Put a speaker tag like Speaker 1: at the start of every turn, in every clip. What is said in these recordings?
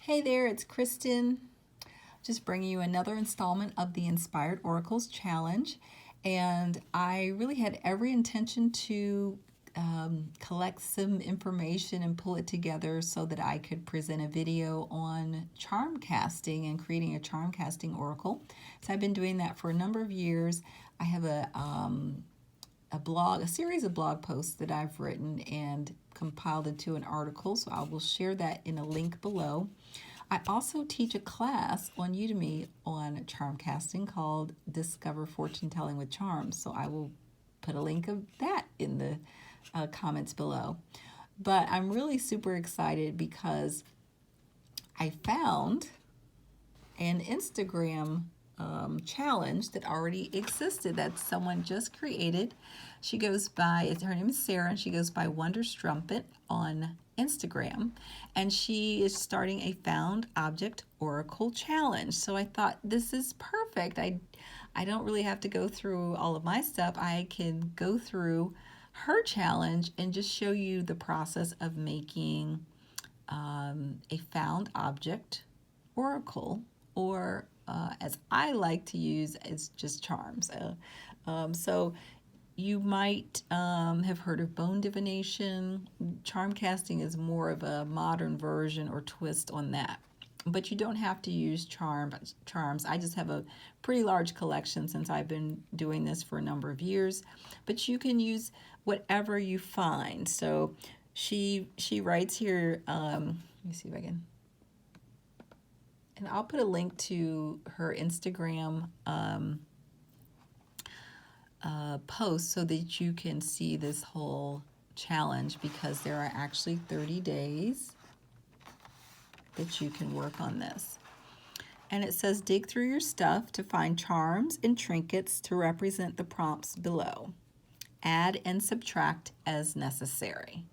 Speaker 1: Hey there, it's Kristen. Just bringing you another installment of the Inspired Oracles Challenge. And I really had every intention to collect some information and pull it together so that I could present a video on Charmcasting and creating a Charmcasting oracle. So I've been doing that for a number of years. I have a series of blog posts that I've written and compiled into an article, so I will share that in a link below. I also teach a class on Udemy on Charmcasting called Discover Fortune Telling with Charms, so I will put a link of that in the comments below. But I'm really super excited because I found an Instagram challenge that already existed that someone just created. She goes by, her name is Sarah, and she goes by Wonderstrumpet on Instagram, and she is starting a found object oracle challenge. So I thought, this is perfect. I don't really have to go through all of my stuff. I can go through her challenge and just show you the process of making a found object oracle, or as I like to use, it's just charms. So you might have heard of bone divination. Charmcasting is more of a modern version or twist on that. But you don't have to use charms. I just have a pretty large collection since I've been doing this for a number of years. But you can use whatever you find. So she writes here, let me see if I can, and I'll put a link to her Instagram post so that you can see this whole challenge, because there are actually 30 days that you can work on this. And it says, dig through your stuff to find charms and trinkets to represent the prompts below. Add and subtract as necessary.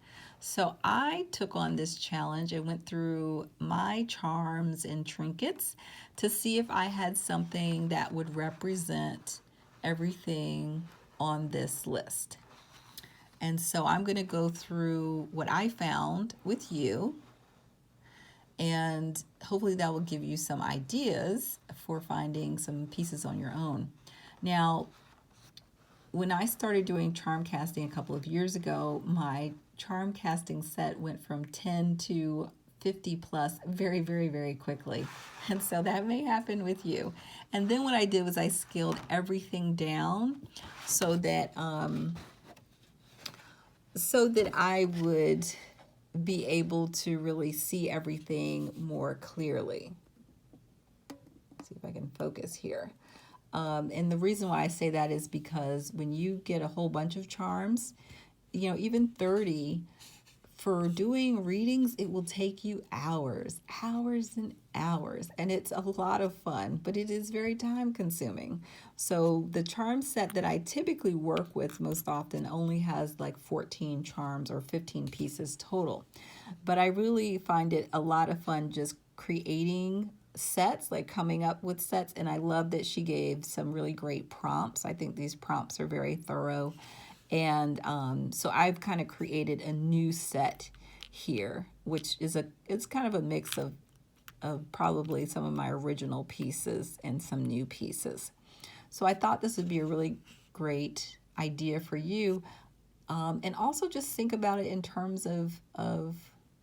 Speaker 1: So I took on this challenge and went through my charms and trinkets to see if I had something that would represent everything on this list. And so I'm going to go through what I found with you, and hopefully that will give you some ideas for finding some pieces on your own. Now, when I started doing charm casting a couple of years ago, my charm casting set went from 10 to 50 plus very, very, very quickly. And so that may happen with you. And then what I did was I scaled everything down so that I would be able to really see everything more clearly. Let's see if I can focus here. And the reason why I say that is because when you get a whole bunch of charms, even 30, for doing readings, it will take you hours and hours. And it's a lot of fun, but it is very time consuming. So the charm set that I typically work with most often only has like 14 charms or 15 pieces total. But I really find it a lot of fun just creating sets, like coming up with sets. And I love that she gave some really great prompts. I think these prompts are very thorough. And so I've kind of created a new set here, which is it's kind of a mix of probably some of my original pieces and some new pieces. So I thought this would be a really great idea for you. And also just think about it in terms of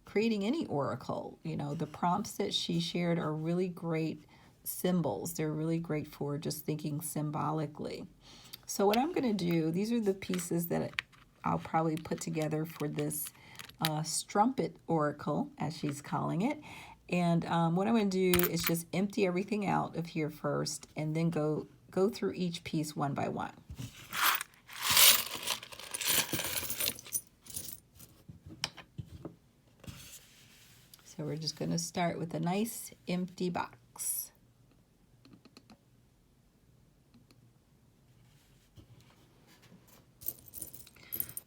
Speaker 1: creating any oracle. The prompts that she shared are really great symbols. They're really great for just thinking symbolically. So what I'm going to do, these are the pieces that I'll probably put together for this strumpet oracle, as she's calling it. And what I'm going to do is just empty everything out of here first, and then go through each piece one by one. So we're just going to start with a nice empty box.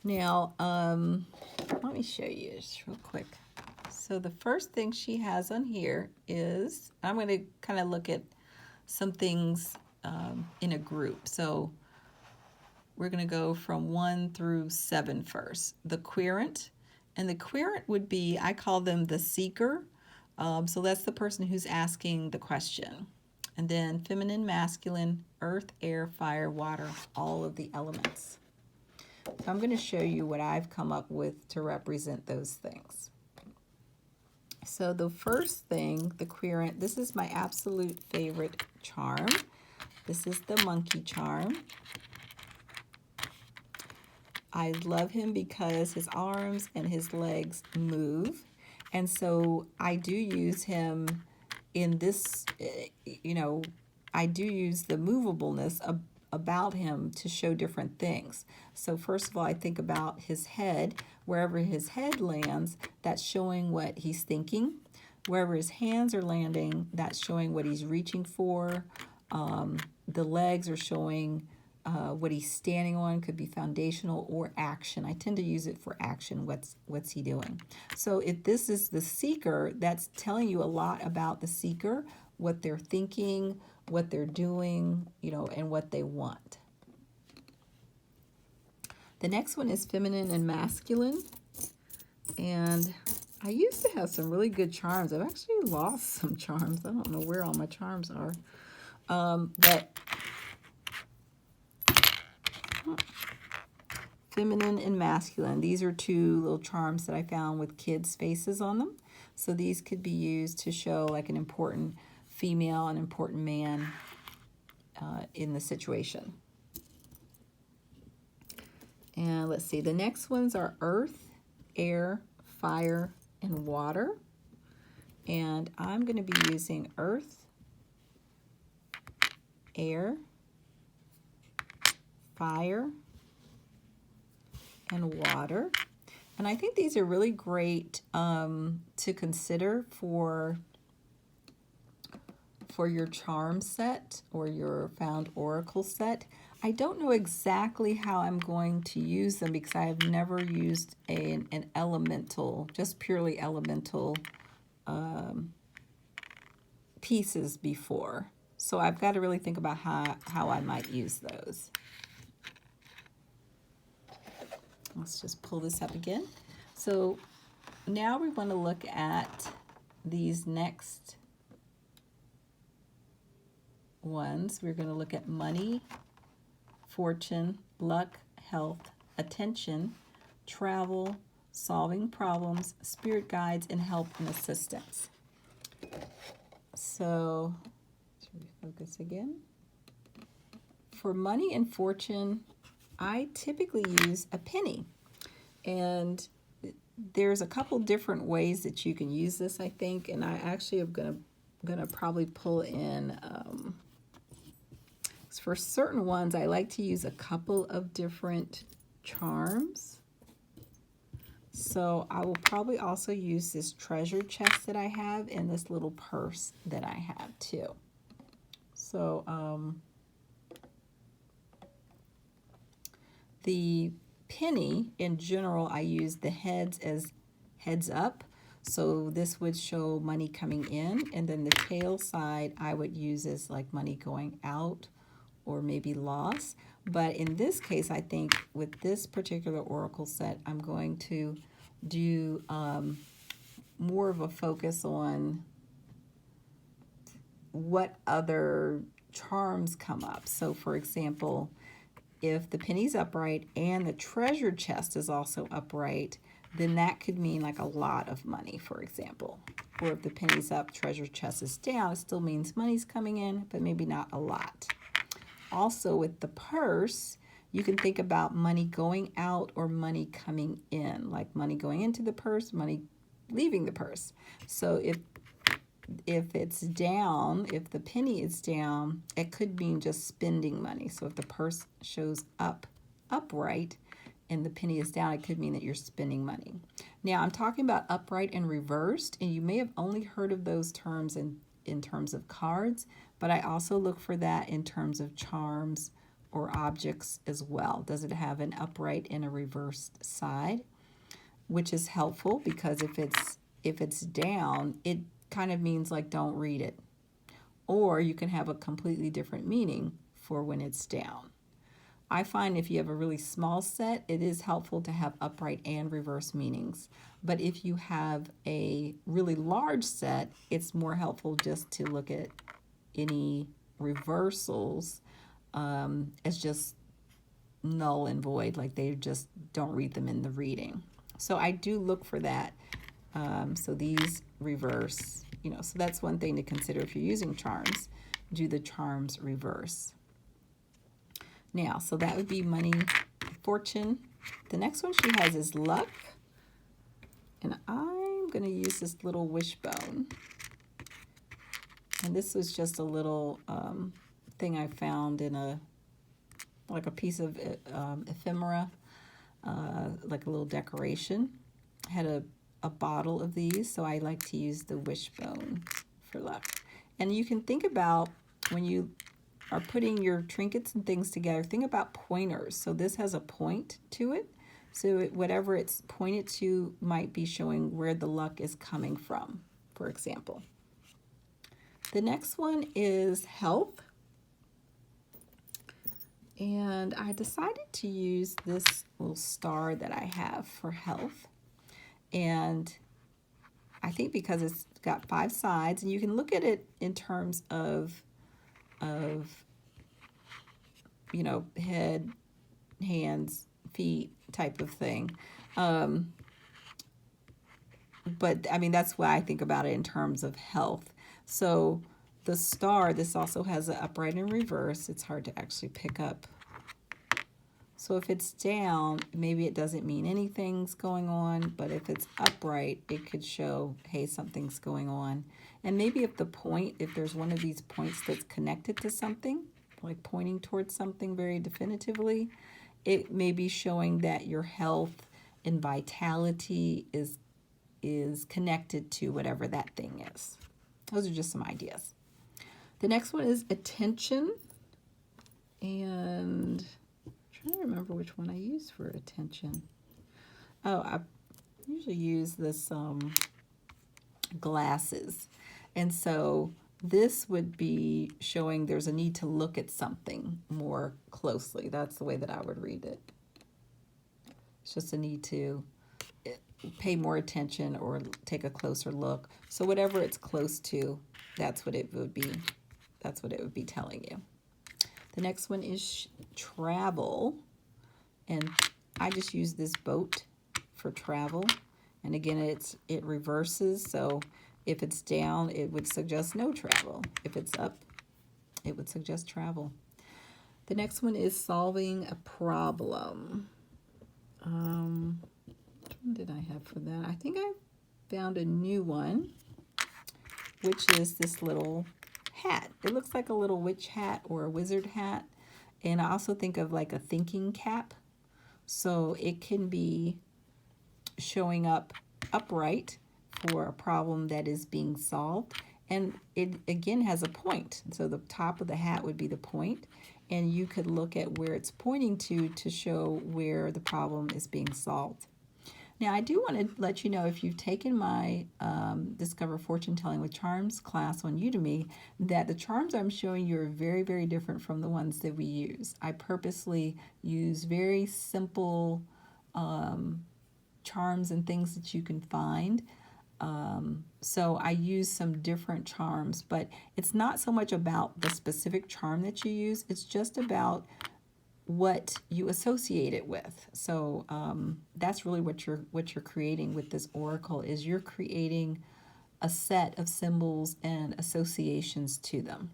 Speaker 1: Now, let me show you just real quick. So the first thing she has on here is, I'm going to kind of look at some things in a group. So we're going to go from 1 through 7 first. The querent, and the querent would be, I call them the seeker, So that's the person who's asking the question. And then feminine, masculine, earth, air, fire, water, all of the elements. So I'm going to show you what I've come up with to represent those things. So the first thing, the querent, this is my absolute favorite charm. This is the monkey charm. I love him because his arms and his legs move. And so I do use him in this, I do use the movableness about him to show different things. So first of all, I think about his head. Wherever his head lands, that's showing what he's thinking. Wherever his hands are landing, that's showing what he's reaching for. The legs are showing what he's standing on, could be foundational or action. I tend to use it for action. What's he doing? So if this is the seeker, that's telling you a lot about the seeker, what they're thinking, what they're doing, and what they want. The next one is feminine and masculine. And I used to have some really good charms. I've actually lost some charms. I don't know where all my charms are. But feminine and masculine. These are two little charms that I found with kids' faces on them. So these could be used to show like an important female, an important man in the situation. And let's see, the next ones are earth, air, fire, and water. And I'm going to be using earth, air, fire, and water. And I think these are really great to consider for your charm set or your found oracle set. I don't know exactly how I'm going to use them because I have never used an elemental, just purely elemental pieces before. So I've got to really think about how I might use those. Let's just pull this up again. So now we want to look at these next ones. We're going to look at money, fortune, luck, health, attention, travel, solving problems, spirit guides, and help and assistance. So, should we focus again? For money and fortune, I typically use a penny. And there's a couple different ways that you can use this, I think. And I actually am gonna probably pull in for certain ones, I like to use a couple of different charms. So I will probably also use this treasure chest that I have and this little purse that I have too. So the penny, in general, I use the heads as heads up. So this would show money coming in, and then the tail side I would use as like money going out or maybe loss. But in this case, I think with this particular oracle set, I'm going to do more of a focus on what other charms come up. So for example, if the penny's upright and the treasure chest is also upright, then that could mean like a lot of money, for example. Or if the penny's up, treasure chest is down, it still means money's coming in, but maybe not a lot. Also with the purse, you can think about money going out or money coming in, like money going into the purse, money leaving the purse. So if it's down, if the penny is down, it could mean just spending money. So if the purse shows upright and the penny is down, it could mean that you're spending money. Now I'm talking about upright and reversed, and you may have only heard of those terms in terms of cards, but I also look for that in terms of charms or objects as well. Does it have an upright and a reversed side? Which is helpful because if it's down, it kind of means like don't read it. Or you can have a completely different meaning for when it's down. I find if you have a really small set, it is helpful to have upright and reverse meanings. But if you have a really large set, it's more helpful just to look at any reversals as just null and void, like they just don't read them in the reading. So I do look for that. So these reverse, so that's one thing to consider if you're using charms. Do the charms reverse. Now, so that would be money, fortune. The next one she has is luck. And I'm going to use this little wishbone. And this was just a little thing I found in a piece of ephemera, like a little decoration. I had a bottle of these, so I like to use the wishbone for luck. And you can think about when you are putting your trinkets and things together, think about pointers. So this has a point to it. So whatever it's pointed to might be showing where the luck is coming from, for example. The next one is health. And I decided to use this little star that I have for health. And I think because it's got 5 sides, and you can look at it in terms of head, hands, feet type of thing. But I mean, that's why I think about it in terms of health. So the star, this also has an upright and reverse. It's hard to actually pick up. So if it's down, maybe it doesn't mean anything's going on, but if it's upright, it could show, hey, something's going on. And maybe if there's one of these points that's connected to something, like pointing towards something very definitively, it may be showing that your health and vitality is connected to whatever that thing is. Those are just some ideas. The next one is attention. And I'm trying to remember which one I use for attention. Oh, I usually use this glasses. And so this would be showing there's a need to look at something more closely. That's the way that I would read it. It's just a need to pay more attention or take a closer look. So whatever it's close to, that's what it would be. That's what it would be telling you. The next one is travel. And I just use this boat for travel. And again, it reverses. So if it's down, it would suggest no travel. If it's up, it would suggest travel. The next one is solving a problem. What did I have for that? I think I found a new one, which is this little hat. It looks like a little witch hat or a wizard hat. And I also think of like a thinking cap. So it can be showing up upright for a problem that is being solved. And it again has a point. So the top of the hat would be the point. And you could look at where it's pointing to show where the problem is being solved. Now, I do want to let you know, if you've taken my Discover Fortune Telling with Charms class on Udemy, that the charms I'm showing you are very, very different from the ones that we use. I purposely use very simple charms and things that you can find. So I use some different charms, but it's not so much about the specific charm that you use. It's just about what you associate it with. So that's really what you're creating with this oracle, is you're creating a set of symbols and associations to them.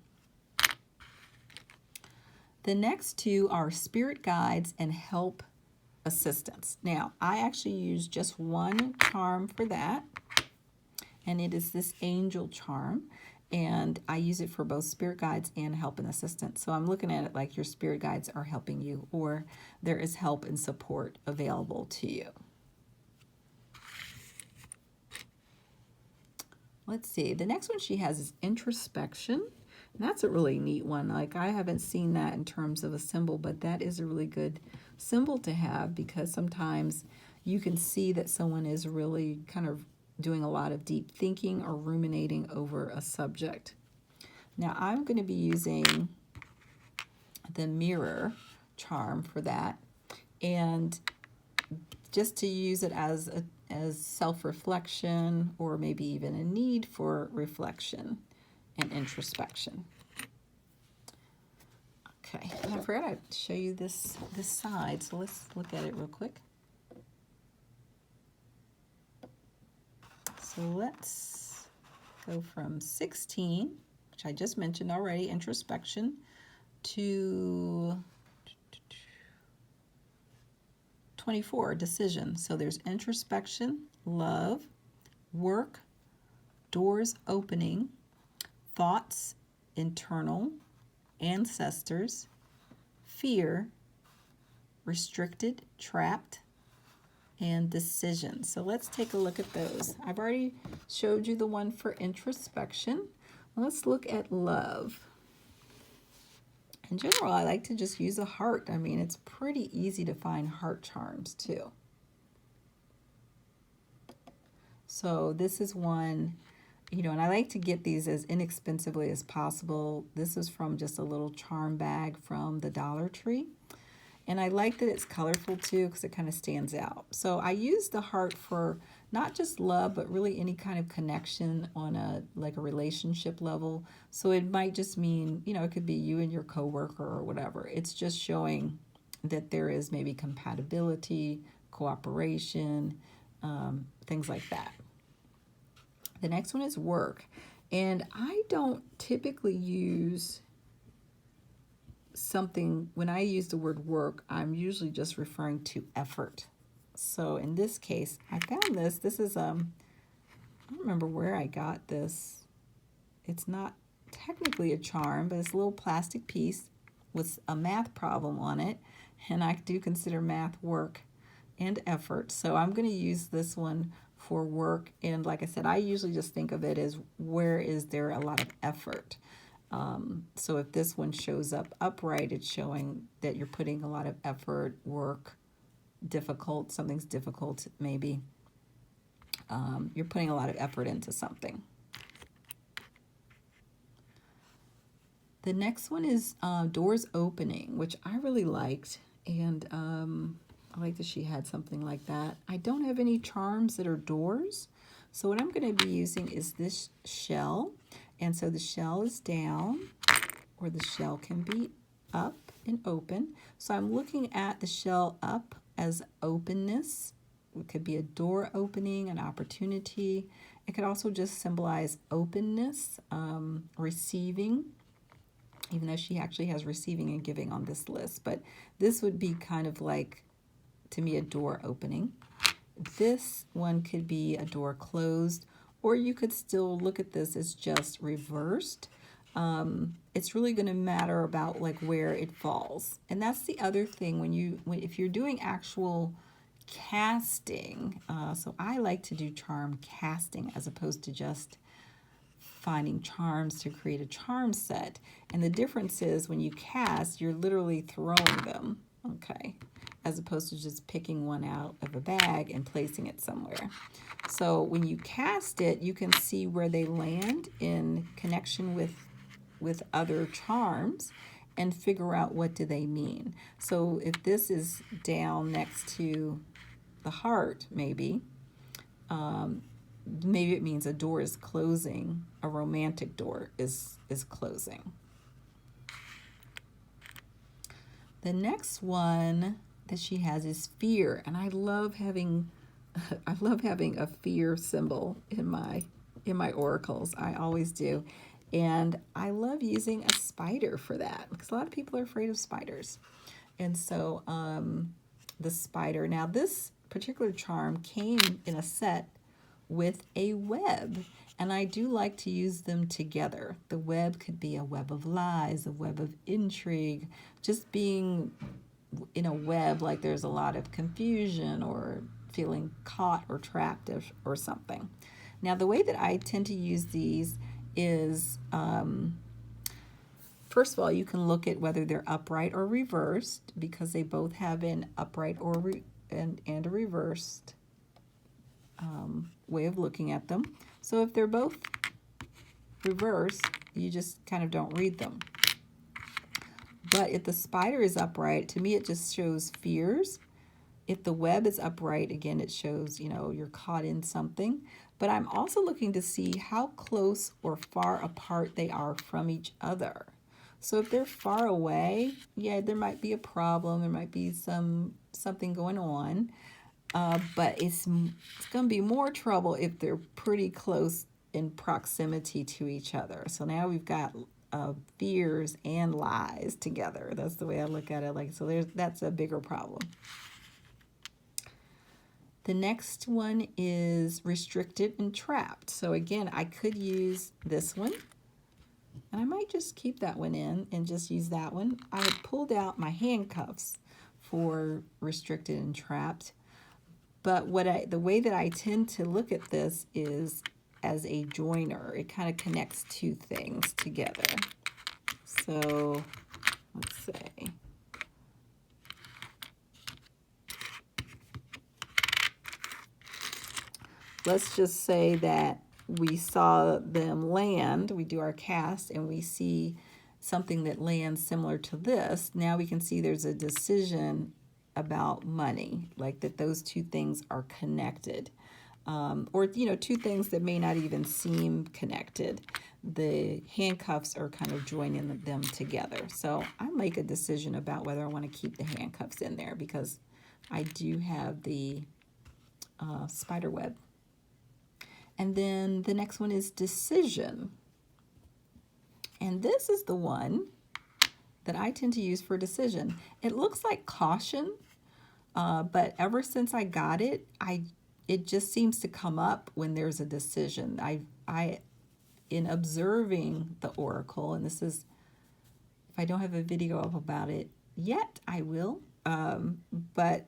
Speaker 1: The next two are spirit guides and help assistance. Now, I actually use just one charm for that, and it is this angel charm. And I use it for both spirit guides and help and assistance. So I'm looking at it like your spirit guides are helping you, or there is help and support available to you. Let's see. The next one she has is introspection. And that's a really neat one. Like, I haven't seen that in terms of a symbol, but that is a really good symbol to have, because sometimes you can see that someone is really kind of doing a lot of deep thinking or ruminating over a subject. Now I'm going to be using the mirror charm for that. And just to use it as self-reflection, or maybe even a need for reflection and introspection. Okay, and I forgot to show you this side, so let's look at it real quick. So let's go from 16, which I just mentioned already, introspection, to 24, decision. So there's introspection, love, work, doors opening, thoughts, internal, ancestors, fear, restricted, trapped, and decision. So let's take a look at those. I've already showed you the one for introspection. Let's look at love. In general, I like to just use a heart. I mean, it's pretty easy to find heart charms too. So this is one, you know, and I like to get these as inexpensively as possible. This is from just a little charm bag from the Dollar Tree. And I like that it's colorful too, because it kind of stands out. So I use the heart for not just love, but really any kind of connection on a relationship level. So it might just mean, you know, it could be you and your coworker or whatever. It's just showing that there is maybe compatibility, cooperation, things like that. The next one is work. And I don't typically use something, when I use the word work, I'm usually just referring to effort. So in this case, I found this. This is, I don't remember where I got this. It's not technically a charm, but it's a little plastic piece with a math problem on it. And I do consider math work and effort. So I'm going to use this one for work. And like I said, I usually just think of it as where is there a lot of effort. So if this one shows up upright, it's showing that you're putting a lot of effort, work, difficult, something's difficult maybe. You're putting a lot of effort into something. The next one is doors opening, which I really liked. And I like that she had something like that. I don't have any charms that are doors. So what I'm going to be using is this shell. And so the shell is down, or the shell can be up and open. So I'm looking at the shell up as openness. It could be a door opening, an opportunity. It could also just symbolize openness, receiving, even though she actually has receiving and giving on this list. But this would be kind of like, to me, a door opening. This one could be a door closed, or you could still look at this as just reversed. It's really going to matter about like where it falls. And that's the other thing if you're doing actual casting. So I like to do charm casting as opposed to just finding charms to create a charm set. And the difference is when you cast, you're literally throwing them, okay, as opposed to just picking one out of a bag and placing it somewhere. So when you cast it, you can see where they land in connection with other charms and figure out what do they mean. So if this is down next to the heart, maybe it means a door is closing, a romantic door is closing. The next one that she has is fear, and I love having a fear symbol in my oracles. I always do. And I love using a spider for that because a lot of people are afraid of spiders. And so the spider, now this particular charm came in a set with a web, and I do like to use them together. The web could be a web of lies, a web of intrigue, just being in a web like there's a lot of confusion or feeling caught or trapped or something. Now the way that I tend to use these is, first of all, you can look at whether they're upright or reversed because they both have an upright or and a reversed way of looking at them. So if they're both reversed, you just kind of don't read them. But if the spider is upright, to me it just shows fears. If the web is upright, again, it shows, you know, you're caught in something. But I'm also looking to see how close or far apart they are from each other. So if they're far away, yeah, there might be a problem. There might be something going on. But it's going to be more trouble if they're pretty close in proximity to each other. So now we've got fears and lies together. That's the way I look at it. Like, so that's a bigger problem. The next one is restricted and trapped. So again, I could use this one, and I might just keep that one in and just use that one. I had pulled out my handcuffs for restricted and trapped, but the way that I tend to look at this is as a joiner. It kind of connects two things together. So let's say, let's just say that we saw them land, we do our cast, and we see something that lands similar to this. Now we can see there's a decision about money, like that those two things are connected. Or, you know, two things that may not even seem connected. The handcuffs are kind of joining them together. So I make a decision about whether I want to keep the handcuffs in there because I do have the spider web. And then the next one is decision. And this is the one that I tend to use for decision. It looks like caution, but ever since I got it, it just seems to come up when there's a decision. I in observing the oracle, and this is, if I don't have a video up about it yet, I will. But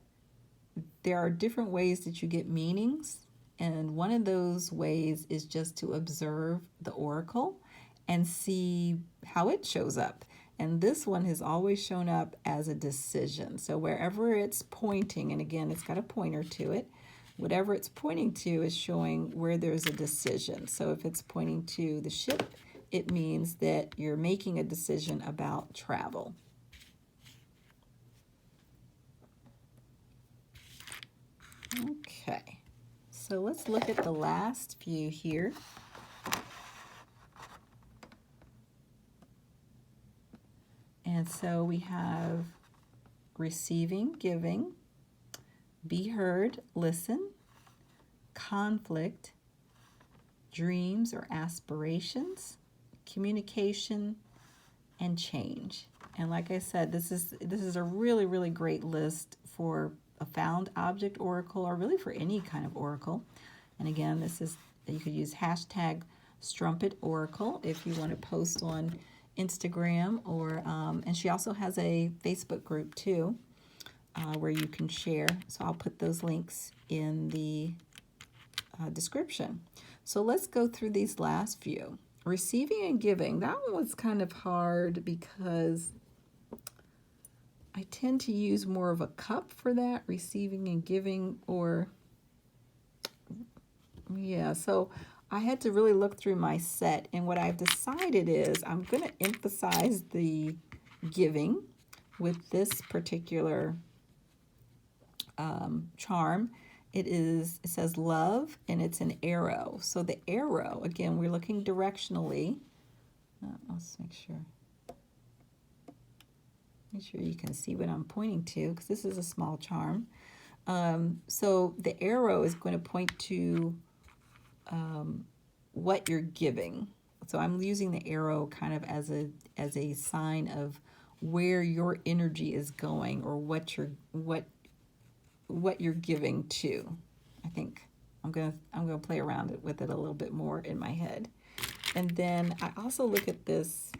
Speaker 1: there are different ways that you get meanings. And one of those ways is just to observe the oracle and see how it shows up. And this one has always shown up as a decision. So wherever it's pointing, and again, it's got a pointer to it, whatever it's pointing to is showing where there's a decision. So if it's pointing to the ship, it means that you're making a decision about travel. Okay, so let's look at the last few here. And so we have receiving, giving, be heard, listen, conflict, dreams or aspirations, communication, and change. And like I said, this is a really, really great list for a found object oracle, or really for any kind of oracle. And again, this is, you could use hashtag Strumpet Oracle if you want to post on Instagram, or and she also has a Facebook group too, where you can share. So I'll put those links in the description. So let's go through these last few. Receiving and giving, that one was kind of hard because I tend to use more of a cup for that, receiving and giving, or yeah, so I had to really look through my set, and what I've decided is I'm going to emphasize the giving with this particular charm. It says love, and it's an arrow. So the arrow, again, we're looking directionally. Let's make sure you can see what I'm pointing to, because this is a small charm. So the arrow is going to point to what you're giving. So I'm using the arrow kind of as a sign of where your energy is going, or what you're giving to. I think I'm gonna play around with it a little bit more in my head. And then I also look at this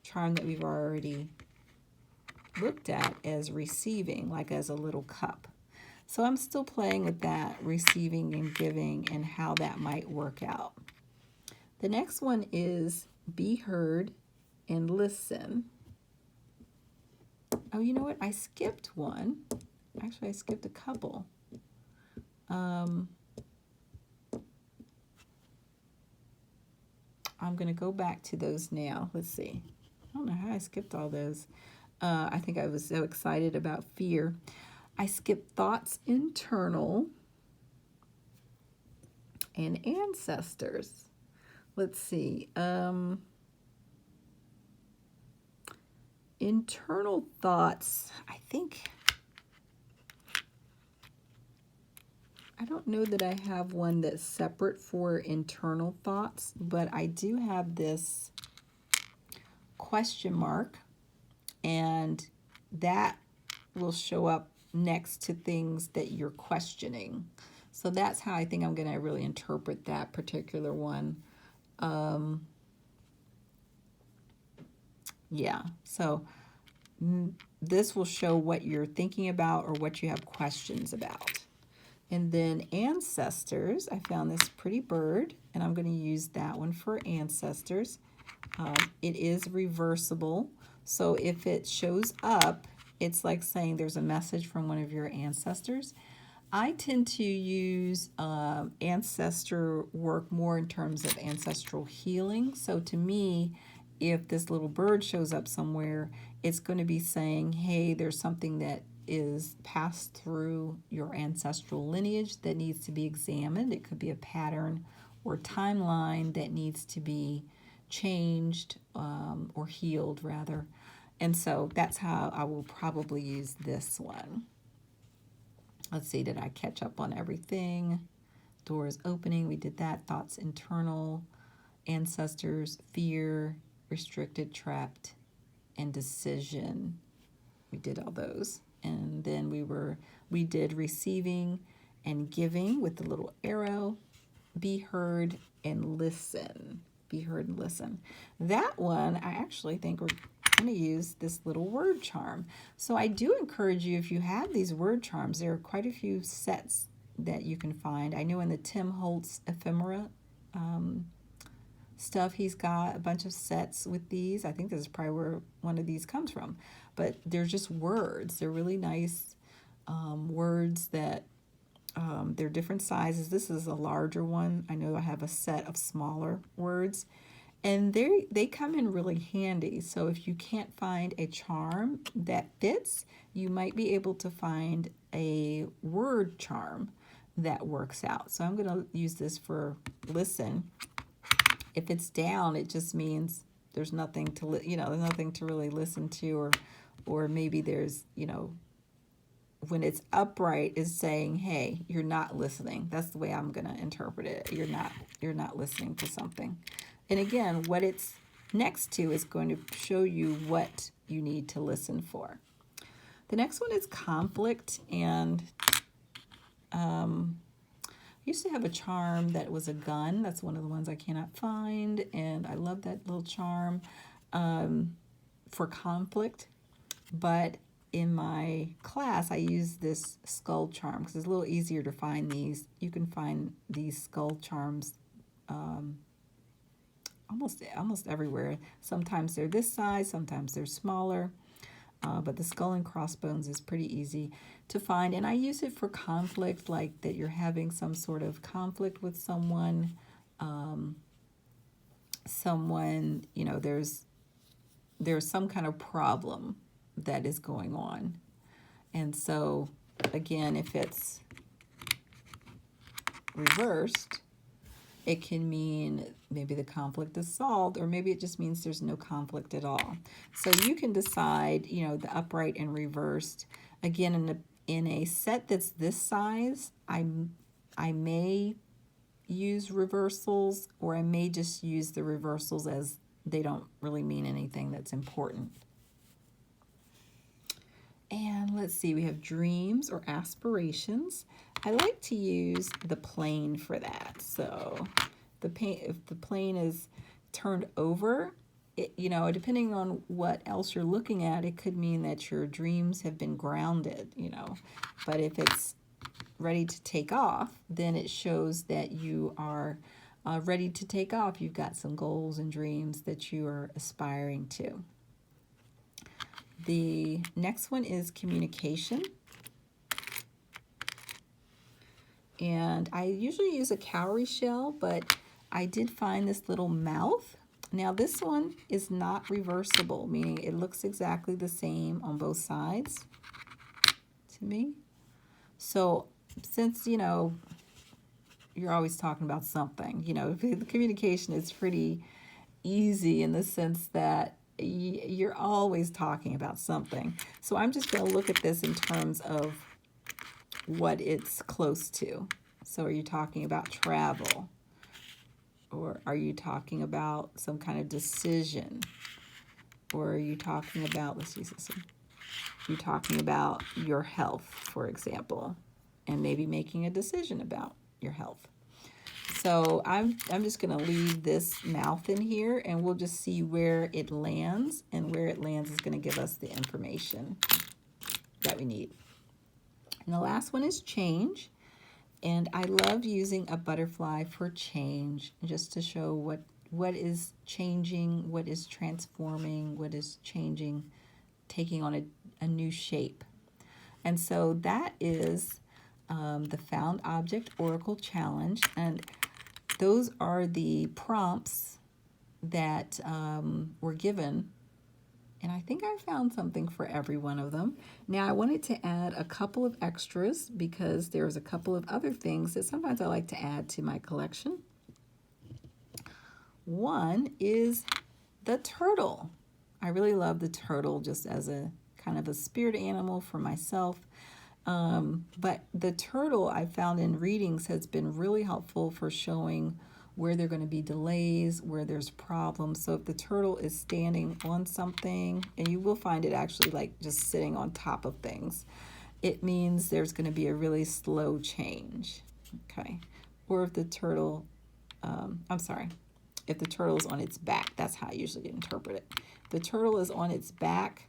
Speaker 1: charm that we've already looked at as receiving, like as a little cup. So I'm still playing with that, receiving and giving, and how that might work out. The next one is be heard and listen. Oh, you know what? I skipped one. Actually, I skipped a couple. I'm going to go back to those now. Let's see. Oh, don't know how I skipped all those. I think I was so excited about fear. I skipped thoughts internal and ancestors. Let's see. Internal thoughts, I think, I don't know that I have one that's separate for internal thoughts, but I do have this question mark, and that will show up next to things that you're questioning. So that's how I think I'm going to really interpret that particular one. Yeah, so this will show what you're thinking about or what you have questions about. And then ancestors, I found this pretty bird, and I'm going to use that one for ancestors. It is reversible, so if it shows up, it's like saying there's a message from one of your ancestors. I tend to use ancestor work more in terms of ancestral healing. So to me, if this little bird shows up somewhere, it's going to be saying, hey, there's something that is passed through your ancestral lineage that needs to be examined. It could be a pattern or timeline that needs to be changed or healed, rather. And so that's how I will probably use this one. Let's see, did I catch up on everything? Doors opening, we did that. Thoughts internal, ancestors, fear, restricted, trapped, and decision. We did all those. And then we did receiving and giving with the little arrow, be heard and listen. Be heard and listen. That one, I actually think we're going to use this little word charm. So I do encourage you, if you have these word charms, there are quite a few sets that you can find. I know in the Tim Holtz ephemera stuff, he's got a bunch of sets with these. I think this is probably where one of these comes from. But they're just words. They're really nice words that they're different sizes. This is a larger one. I know I have a set of smaller words. And they come in really handy. So if you can't find a charm that fits, you might be able to find a word charm that works out. So I'm going to use this for listen. If it's down, it just means there's nothing to there's nothing to really listen to, or maybe there's, when it's upright is saying, hey, you're not listening. That's the way I'm going to interpret it. You're not listening to something. And again, what it's next to is going to show you what you need to listen for. The next one is conflict, and I used to have a charm that was a gun. That's one of the ones I cannot find, and I love that little charm for conflict. But in my class, I use this skull charm because it's a little easier to find these. You can find these skull charms almost everywhere. Sometimes they're this size, sometimes they're smaller, but the skull and crossbones is pretty easy to find. And I use it for conflict, like that you're having some sort of conflict with someone. There's some kind of problem that is going on. And so, again, if it's reversed, it can mean maybe the conflict is solved, or maybe it just means there's no conflict at all. So you can decide, the upright and reversed. Again, in a set that's this size, I may use reversals, or I may just use the reversals as they don't really mean anything that's important. And let's see, we have dreams or aspirations. I like to use the plane for that. So if the plane is turned over, depending on what else you're looking at, it could mean that your dreams have been grounded, But if it's ready to take off, then it shows that you are ready to take off. You've got some goals and dreams that you are aspiring to. The next one is communication. And I usually use a cowrie shell, but I did find this little mouth Now this one is not reversible, meaning it looks exactly the same on both sides to me. So since, you know, you're always talking about something, you know, the communication is pretty easy in the sense that you're always talking about something. So I'm just going to look at this in terms of what it's close to. So are you talking about travel? Or are you talking about some kind of decision? Or are you talking about, let's use this one. You're talking about your health, for example, and maybe making a decision about your health. So I'm just going to leave this mouth in here, and we'll just see where it lands, and where it lands is going to give us the information that we need. And the last one is change. And I love using a butterfly for change, just to show what is changing, what is transforming, what is changing, taking on a new shape. And so that is the Found Object Oracle Challenge. And those are the prompts that were given. And I think I found something for every one of them. Now I wanted to add a couple of extras because there's a couple of other things that sometimes I like to add to my collection. One is the turtle. I really love the turtle just as a kind of a spirit animal for myself. But the turtle I found in readings has been really helpful for showing where there are going to be delays, where there's problems. So if the turtle is standing on something, and you will find it actually like just sitting on top of things, it means there's going to be a really slow change. Okay. Or if the turtle, if the turtle is on its back, that's how I usually interpret it. If the turtle is on its back,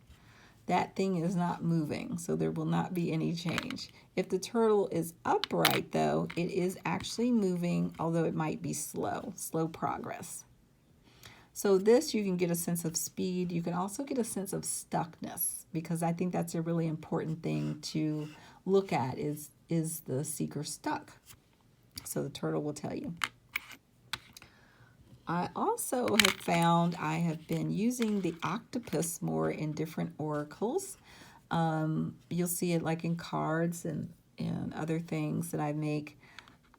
Speaker 1: that thing is not moving, so there will not be any change. If the turtle is upright, though, it is actually moving, although it might be slow progress. So this, you can get a sense of speed. You can also get a sense of stuckness, because I think that's a really important thing to look at, is the seeker stuck? So the turtle will tell you. I also have found I have been using the octopus more in different oracles. You'll see it like in cards and other things that I make.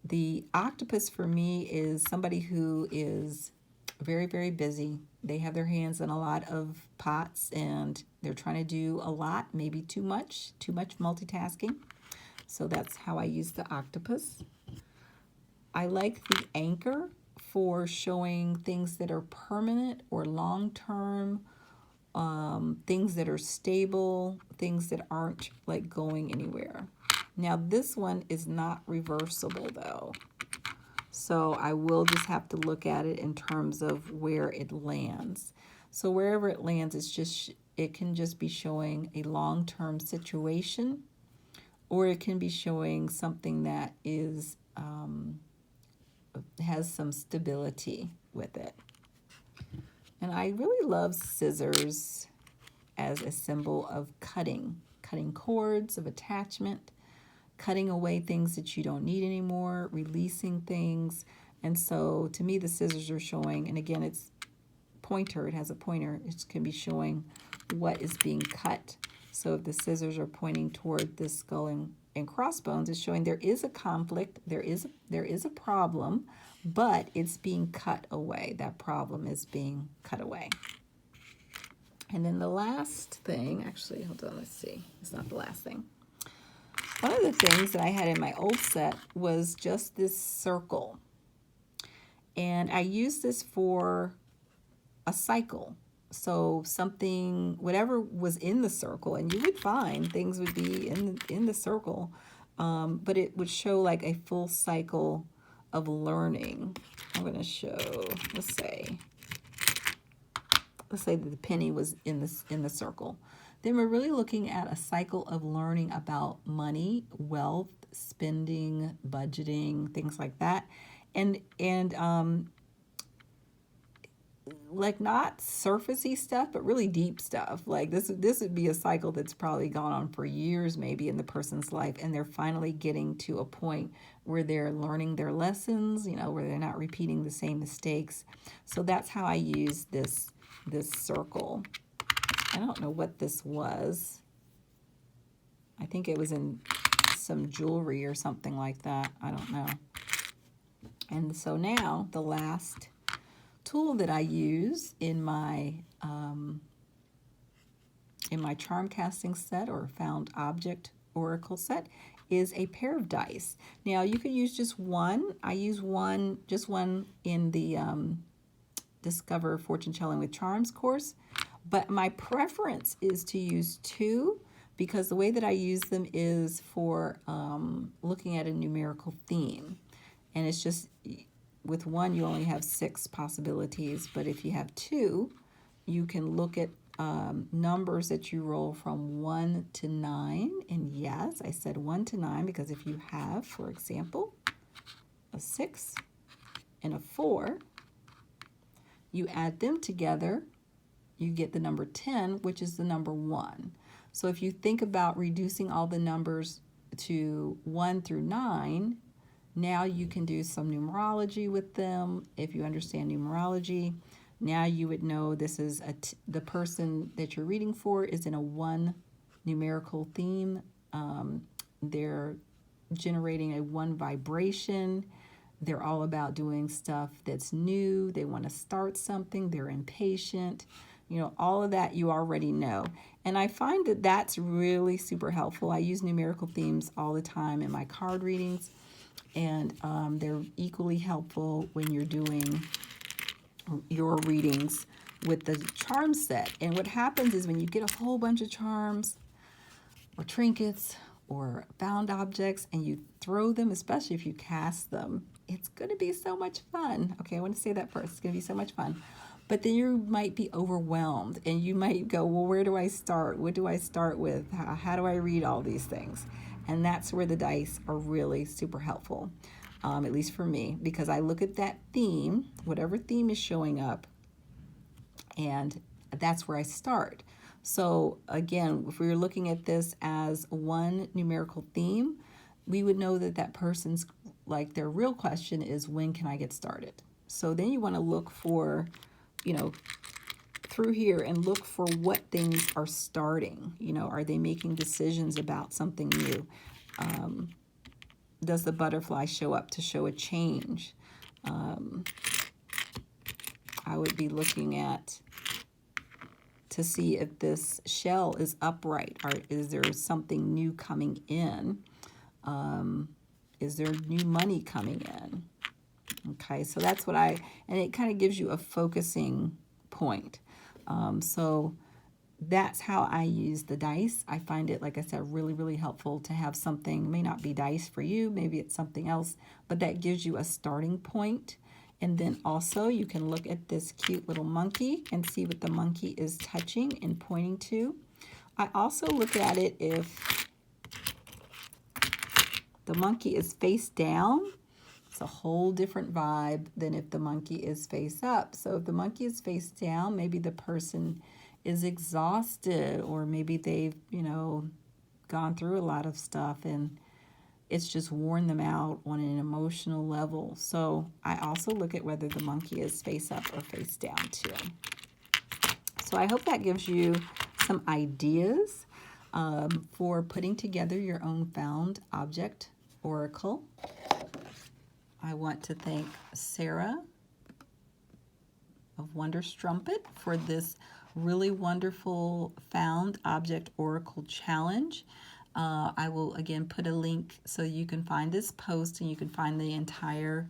Speaker 1: The octopus for me is somebody who is very, very busy. They have their hands in a lot of pots and they're trying to do a lot, maybe too much multitasking. So that's how I use the octopus. I like the anchor for showing things that are permanent or long-term, things that are stable, things that aren't like going anywhere. Now this one is not reversible though. So I will just have to look at it in terms of where it lands. So wherever it lands, it can just be showing a long-term situation, or it can be showing something that is has some stability with it. And I really love scissors as a symbol of cutting cords of attachment, cutting away things that you don't need anymore, releasing things. And so to me, the scissors are showing, and again, it's pointer, it has a pointer, it can be showing what is being cut. So if the scissors are pointing toward this skull and crossbones, it's showing there is a conflict, there is a problem, but it's being cut away. That problem is being cut away. And then the last thing, actually, hold on, let's see. It's not the last thing. One of the things that I had in my old set was just this circle. And I used this for a cycle. So something, whatever was in the circle, and you would find things would be in the circle, but it would show like a full cycle of learning. I'm going to show, let's say that the penny was in the circle. Then we're really looking at a cycle of learning about money, wealth, spending, budgeting, things like that. And like not surfacey stuff, but really deep stuff. Like this would be a cycle that's probably gone on for years, maybe in the person's life, and they're finally getting to a point where they're learning their lessons, where they're not repeating the same mistakes. So that's how I use this circle. I don't know what this was. I think it was in some jewelry or something like that. I don't know. And so now the last tool that I use in my Charmcasting set or found object oracle set is a pair of dice. Now you could use just one. I use just one in the Discover Fortune Telling with Charms course, but my preference is to use two, because the way that I use them is for looking at a numerical theme. And it's just, with one, you only have 6 possibilities, but if you have 2, you can look at numbers that you roll from 1 to 9. And yes, I said 1 to 9 because if you have, for example, a 6 and a 4, you add them together, you get the number 10, which is the number 1. So if you think about reducing all the numbers to 1 through 9, now you can do some numerology with them. If you understand numerology, now you would know this is the person that you're reading for is in a 1 numerical theme. They're generating a 1 vibration. They're all about doing stuff that's new. They want to start something. They're impatient. All of that you already know. And I find that that's really super helpful. I use numerical themes all the time in my card readings. And they're equally helpful when you're doing your readings with the charm set. And what happens is when you get a whole bunch of charms or trinkets or found objects and you throw them, especially if you cast them, it's going to be so much fun. Okay, I want to say that first. It's going to be so much fun. But then you might be overwhelmed and you might go, well, where do I start? What do I start with? How do I read all these things? And that's where the dice are really super helpful, at least for me, because I look at that theme, whatever theme is showing up, and that's where I start. So again, if we were looking at this as 1 numerical theme, we would know that that person's, like, their real question is, when can I get started? So then you want to look for, through here and look for what things are starting. Are they making decisions about something new? Does the butterfly show up to show a change? I would be looking at to see if this shell is upright, or is there something new coming in? Is there new money coming in? Okay, so that's what and it kind of gives you a focusing point. So that's how I use the dice. I find it, like I said, really, really helpful to have something. It may not be dice for you, maybe it's something else, but that gives you a starting point. And then also you can look at this cute little monkey and see what the monkey is touching and pointing to. I also look at it if the monkey is face down. It's a whole different vibe than if the monkey is face up. So if the monkey is face down, maybe the person is exhausted, or maybe they've, gone through a lot of stuff and it's just worn them out on an emotional level. So I also look at whether the monkey is face up or face down too. So I hope that gives you some ideas for putting together your own found object oracle. I want to thank Sarah of Wonderstrumpet for this really wonderful found object oracle challenge. I will again put a link so you can find this post and you can find the entire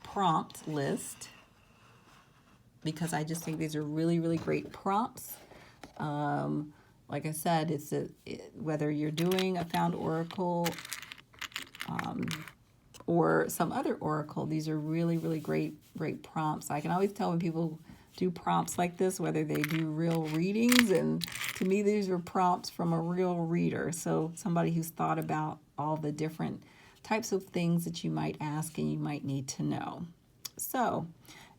Speaker 1: prompt list, because I just think these are really, really great prompts. Like I said, whether you're doing a found oracle or some other oracle, these are really, really great prompts. I can always tell when people do prompts like this, whether they do real readings, and to me these are prompts from a real reader. So somebody who's thought about all the different types of things that you might ask and you might need to know. So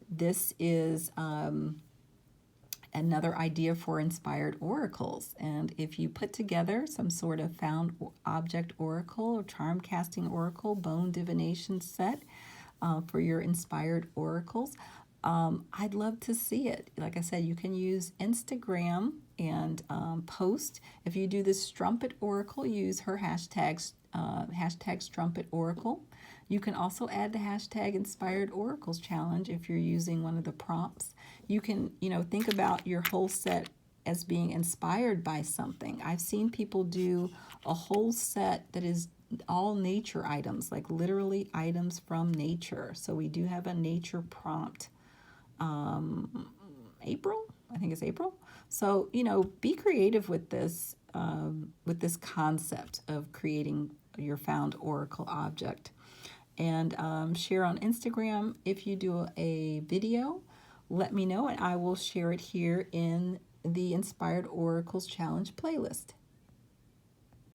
Speaker 1: this is another idea for inspired oracles. And if you put together some sort of found object oracle or charm casting oracle, bone divination set for your inspired oracles, I'd love to see it. Like I said, you can use Instagram and post. If you do this Strumpet oracle, use her hashtag Strumpet oracle. You can also add the hashtag Inspired Oracles Challenge if you're using one of the prompts. You can, think about your whole set as being inspired by something. I've seen people do a whole set that is all nature items, like literally items from nature. So we do have a nature prompt. April, I think it's April. So, be creative with this concept of creating your found oracle object. And share on Instagram. If you do a video, let me know and I will share it here in the Inspired Oracles Challenge playlist.